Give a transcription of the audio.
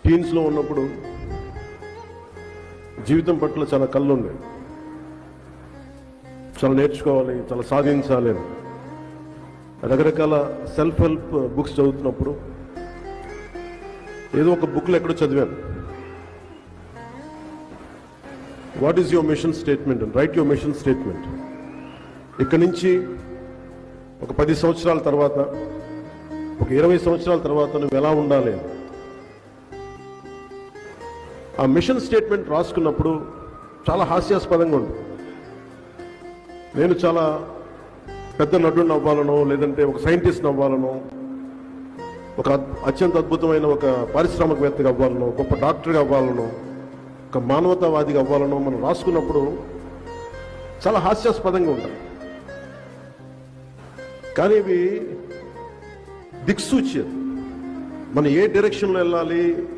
టీన్స్లో ఉన్నప్పుడు జీవితం పట్ల చాలా కళ్ళు ఉన్నాయి, చాలా నేర్చుకోవాలి, చాలా సాధించాలి అని. రకరకాల సెల్ఫ్ హెల్ప్ బుక్స్ చదువుతున్నప్పుడు ఏదో ఒక బుక్లో ఎక్కడో చదివాను, what is your mission statement and right your mission statement. ఇక్కడి నుంచి ఒక 10 సంవత్సరాల తర్వాత, ఒక 20 సంవత్సరాల తర్వాత నువ్వు ఎలా ఉండాలి. ఆ మిషన్ స్టేట్మెంట్ రాసుకున్నప్పుడు చాలా హాస్యాస్పదంగా ఉంది. నేను చాలా పెద్ద నటుడిని అవ్వాలనో, లేదంటే ఒక సైంటిస్ట్ని అవ్వాలనో, ఒక అత్యంత అద్భుతమైన ఒక పారిశ్రామికవేత్తగా అవ్వాలనో, గొప్ప డాక్టర్గా అవ్వాలనో, ఒక మానవతావాదిగా అవ్వాలనో మనం రాసుకున్నప్పుడు చాలా హాస్యాస్పదంగా ఉంటాయి. కానీ ఇవి దిక్సూచి, మనం ఏ డైరెక్షన్లో వెళ్ళాలి,